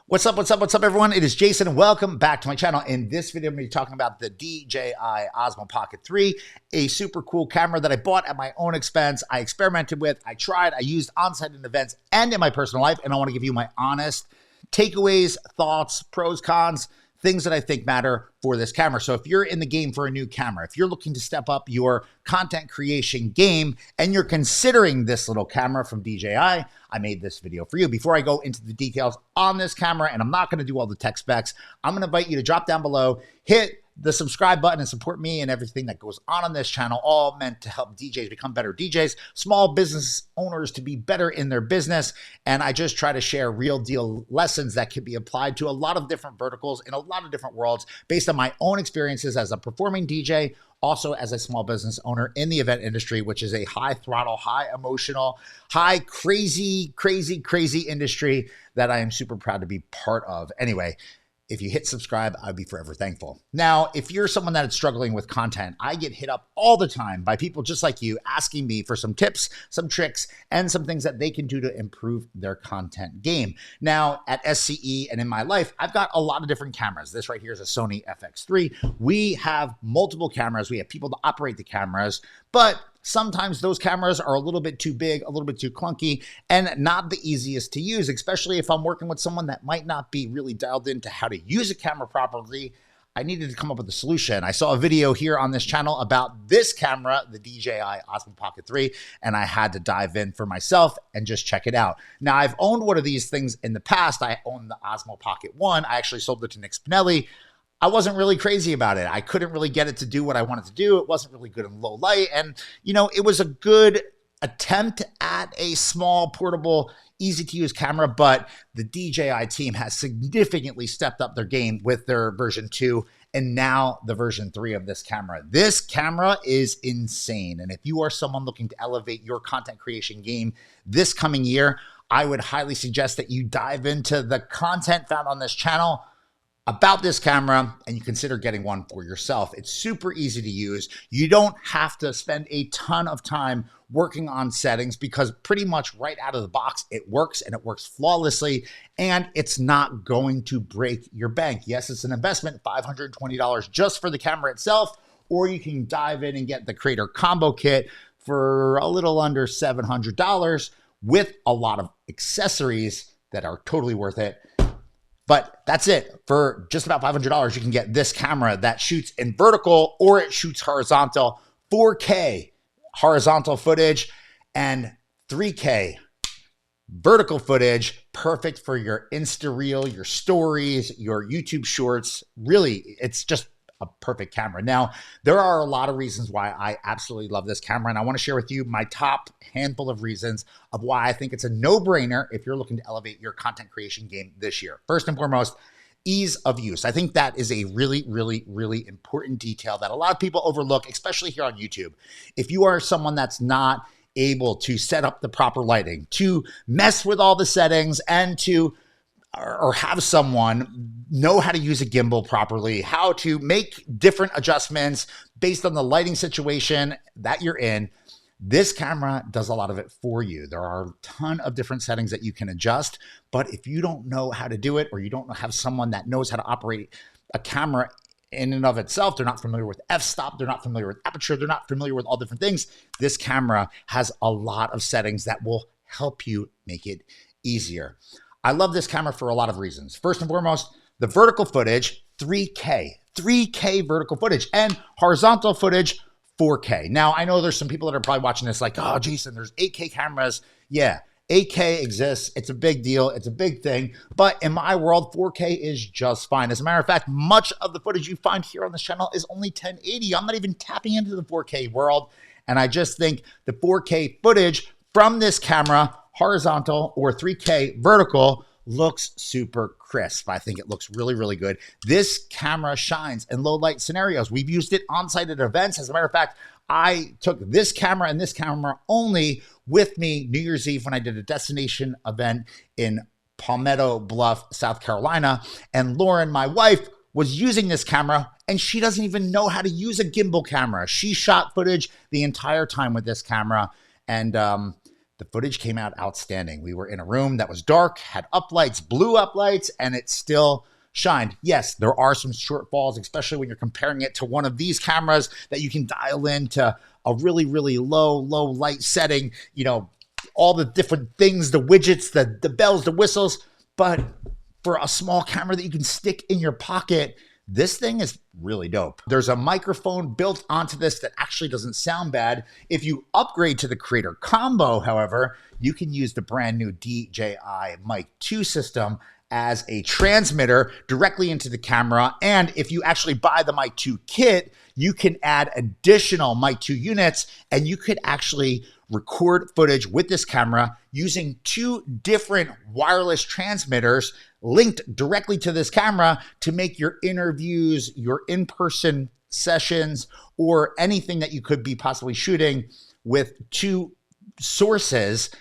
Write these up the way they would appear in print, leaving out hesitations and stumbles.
What's up, everyone? It is Jason, and welcome back to my channel. In this video, I'm going to be talking about the DJI OSMO Pocket 3, a super cool camera that I bought at my own expense. I experimented with, I tried, I used on-site in events and in my personal life, and I want to give you my honest takeaways, thoughts, pros, cons, things that I think matter for this camera. So if you're in the game for a new camera, if you're looking to step up your content creation game and you're considering this little camera from DJI, I made this video for you. Before I go into the details on this camera, and I'm not going to do all the tech specs, I'm going to invite you to drop down below, hit the subscribe button, and support me and everything that goes on this channel, all meant to help DJs become better DJs, small business owners to be better in their business. And I just try to share real deal lessons that can be applied to a lot of different verticals in a lot of different worlds based on my own experiences as a performing DJ, also as a small business owner in the event industry, which is a high throttle, high emotional, high crazy industry that I am super proud to be part of. Anyway, if you hit subscribe, I'd be forever thankful. Now, if you're someone that's struggling with content, I get hit up all the time by people just like you asking me for some tips, some tricks, and some things that they can do to improve their content game. Now, at SCE and in my life, I've got a lot of different cameras. This right here is a Sony FX3. We have multiple cameras. We have people to operate the cameras, but sometimes those cameras are a little bit too big, a little bit too clunky, and not the easiest to use, especially if I'm working with someone that might not be really dialed into how to use a camera properly. I needed to come up with a solution. I saw a video here on this channel about this camera, the DJI OSMO Pocket 3, and I had to dive in for myself and just check it out. Now, I've owned one of these things in the past. I owned the OSMO Pocket 1. I actually sold it to Nick Spinelli. I wasn't really crazy about it. I couldn't really get it to do what I wanted to do. It wasn't really good in low light. And, you know, it was a good attempt at a small, portable, easy to use camera, but the DJI team has significantly stepped up their game with their version 2 and now the version 3 of this camera. This camera is insane. And if you are someone looking to elevate your content creation game this coming year, I would highly suggest that you dive into the content found on this channel about this camera and you consider getting one for yourself. It's super easy to use. You don't have to spend a ton of time working on settings because pretty much right out of the box, it works and it works flawlessly and it's not going to break your bank. Yes, it's an investment, $520 just for the camera itself, or you can dive in and get the Creator Combo Kit for a little under $700 with a lot of accessories that are totally worth it. But that's it. For just about $500, you can get this camera that shoots in vertical or it shoots horizontal, 4K horizontal footage and 3K vertical footage, perfect for your Insta Reel, your stories, your YouTube shorts. Really, it's just a perfect camera. Now, there are a lot of reasons why I absolutely love this camera, and I want to share with you my top handful of reasons of why I think it's a no-brainer if you're looking to elevate your content creation game this year. First and foremost, ease of use. I think that is a really important detail that a lot of people overlook, especially here on YouTube. If you are someone that's not able to set up the proper lighting, to mess with all the settings, and to or have someone know how to use a gimbal properly, how to make different adjustments based on the lighting situation that you're in, this camera does a lot of it for you. There are a ton of different settings that you can adjust, but if you don't know how to do it, or you don't have someone that knows how to operate a camera in and of itself, they're not familiar with f-stop, they're not familiar with aperture, they're not familiar with all different things, this camera has a lot of settings that will help you make it easier. I love this camera for a lot of reasons. First and foremost, the vertical footage, 3K vertical footage, and horizontal footage, 4K. Now, I know there's some people that are probably watching this like, oh, Jason, there's 8K cameras. Yeah, 8K exists. It's a big deal. It's a big thing. But in my world, 4K is just fine. As a matter of fact, much of the footage you find here on this channel is only 1080. I'm not even tapping into the 4K world. And I just think the 4K footage from this camera, horizontal or 3K vertical, looks super crisp. I think it looks really good. This camera shines in low light scenarios. We've used it on site at events. As a matter of fact, I took this camera and this camera only with me New Year's Eve when I did a destination event in Palmetto Bluff, South Carolina. And Lauren, my wife, was using this camera and she doesn't even know how to use a gimbal camera. She shot footage the entire time with this camera. And the footage came out outstanding. We were in a room that was dark, had uplights, blue uplights, and it still shined. Yes, there are some shortfalls, especially when you're comparing it to one of these cameras that you can dial into a really, really low light setting, you know, all the different things, the widgets, the bells, the whistles. But for a small camera that you can stick in your pocket, this thing is really dope. There's a microphone built onto this that actually doesn't sound bad. If you upgrade to the Creator Combo, however, you can use the brand new DJI Mic 2 system as a transmitter directly into the camera. And if you actually buy the Mic 2 kit, you can add additional Mic 2 units, and you could actually record footage with this camera using 2 different wireless transmitters linked directly to this camera to make your interviews, your in-person sessions, or anything that you could be possibly shooting with 2 sources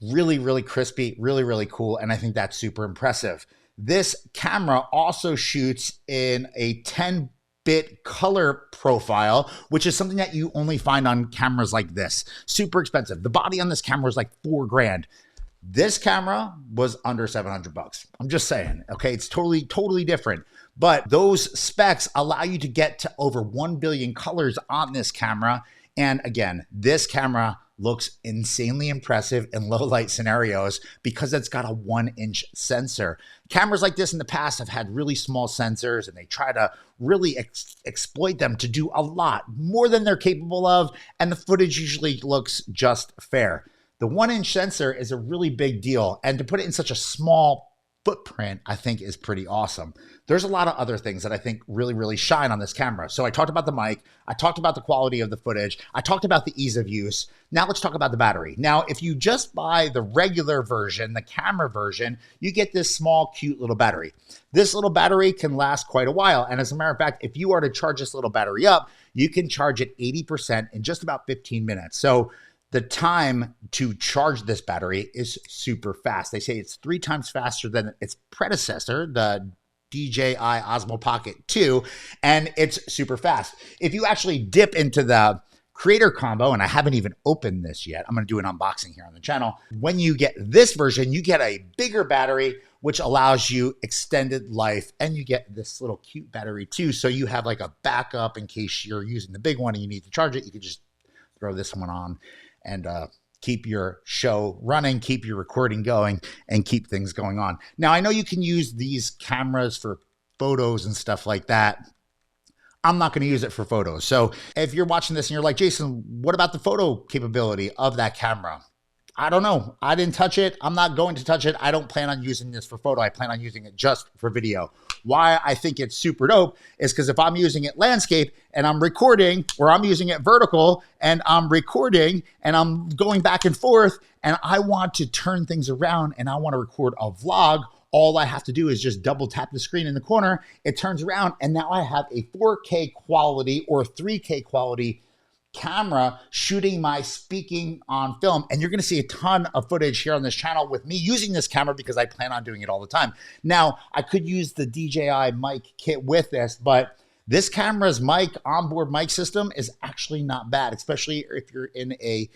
really, really crispy, really, really cool. And I think that's super impressive. This camera also shoots in a 10-bit color profile, which is something that you only find on cameras like this. Super expensive. The body on this camera is like $4 grand. This camera was under $700. I'm just saying, okay? It's totally different. But those specs allow you to get to over 1 billion colors on this camera. And again, this camera looks insanely impressive in low light scenarios because it's got a 1-inch sensor. Cameras like this in the past have had really small sensors, and they try to really exploit them to do a lot more than they're capable of, and the footage usually looks just fair. The 1-inch sensor is a really big deal, and to put it in such a small footprint, I think is pretty awesome. There's a lot of other things that I think really, really shine on this camera. So I talked about the mic, I talked about the quality of the footage, I talked about the ease of use. Now let's talk about the battery. Now, if you just buy the regular version, the camera version, you get this small, cute little battery. This little battery can last quite a while. And as a matter of fact, if you are to charge this little battery up, you can charge it 80% in just about 15 minutes. So the time to charge this battery is super fast. They say it's 3 times faster than its predecessor, the DJI OSMO Pocket 2, and it's super fast. If you actually dip into the Creator Combo, and I haven't even opened this yet, I'm going to do an unboxing here on the channel. When you get this version, you get a bigger battery, which allows you extended life, and you get this little cute battery too. So you have like a backup in case you're using the big one and you need to charge it. You could just throw this one on and keep your show running, keep your recording going, and keep things going on. Now, I know you can use these cameras for photos and stuff like that. I'm not going to use it for photos. So if you're watching this and you're like, Jason, what about the photo capability of that camera? I don't know. I didn't touch it. I'm not going to touch it. I don't plan on using this for photo. I plan on using it just for video. Why I think it's super dope is because if I'm using it landscape and I'm recording, or I'm using it vertical and I'm recording and I'm going back and forth and I want to turn things around and I want to record a vlog, all I have to do is just double tap the screen in the corner. It turns around and now I have a 4K quality or 3K quality camera shooting my speaking on film. And you're going to see a ton of footage here on this channel with me using this camera because I plan on doing it all the time. Now, I could use the DJI mic kit with this, but this camera's mic, onboard mic system is actually not bad, especially if you're in a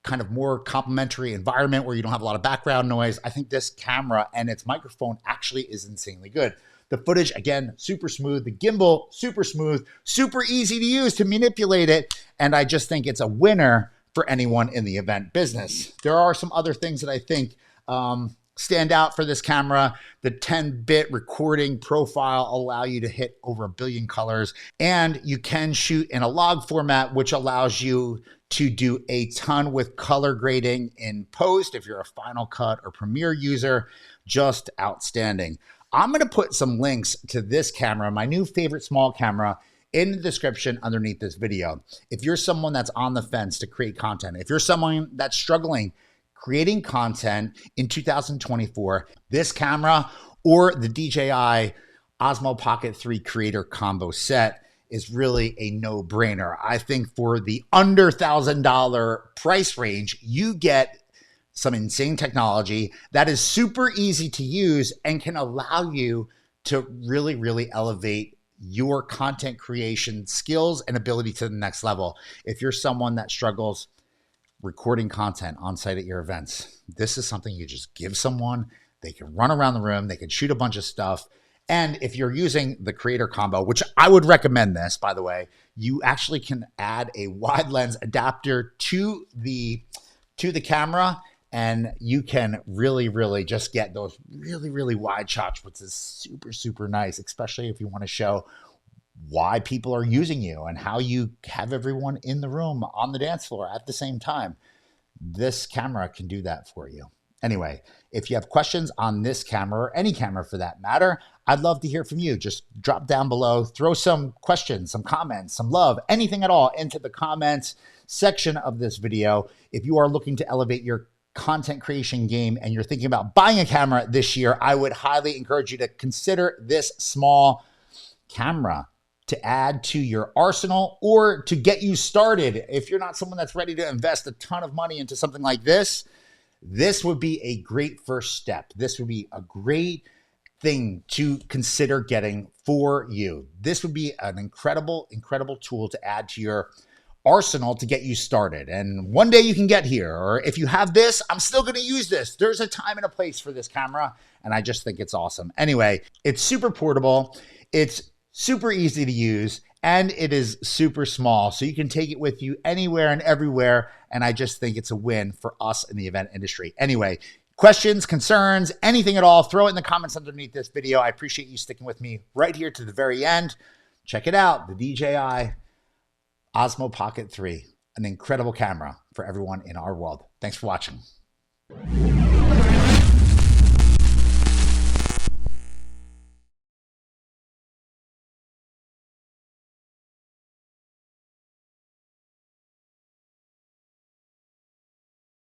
kind of more complimentary environment where you don't have a lot of background noise. I think this camera and its microphone actually is insanely good. The footage, again, super smooth. The gimbal, super smooth, super easy to use to manipulate it. And I just think it's a winner for anyone in the event business. There are some other things that I think stand out for this camera. The 10-bit recording profile allow you to hit over 1 billion colors. And you can shoot in a log format, which allows you to do a ton with color grading in post. If you're a Final Cut or Premiere user, just outstanding. I'm going to put some links to this camera, my new favorite small camera, in the description underneath this video. If you're someone that's on the fence to create content, if you're someone that's struggling creating content in 2024, this camera or the DJI OSMO Pocket 3 Creator Combo set is really a no-brainer. I think for the under $1,000 price range, you get some insane technology that is super easy to use and can allow you to really, really elevate your content creation skills and ability to the next level. If you're someone that struggles recording content on site at your events. This is something you just give someone. They can run around the room. They can shoot a bunch of stuff. And if you're using the creator combo, which I would recommend this, by the way, you actually can add a wide lens adapter to the camera, and you can really just get those really wide shots, which is super nice, especially if you want to show why people are using you and how you have everyone in the room on the dance floor at the same time. This camera can do that for you. Anyway, if you have questions on this camera or any camera for that matter, I'd love to hear from you. Just drop down below, throw some questions, some comments, some love, anything at all into the comments section of this video. If you are looking to elevate your content creation game and you're thinking about buying a camera this year, I would highly encourage you to consider this small camera to add to your arsenal or to get you started. If you're not someone that's ready to invest a ton of money into something like this, this would be a great first step. This would be a great thing to consider getting for you. This would be an incredible tool to add to your arsenal to get you started. And one day you can get here, or if you have this, I'm still going to use this. There's a time and a place for this camera, and I just think it's awesome. Anyway, it's super portable. It's super easy to use, and it is super small, so you can take it with you anywhere and everywhere, and I just think it's a win for us in the event industry. Anyway, questions, concerns, anything at all, throw it in the comments underneath this video. I appreciate you sticking with me right here to the very end. Check it out, the DJI OSMO Pocket 3, an incredible camera for everyone in our world. Thanks for watching.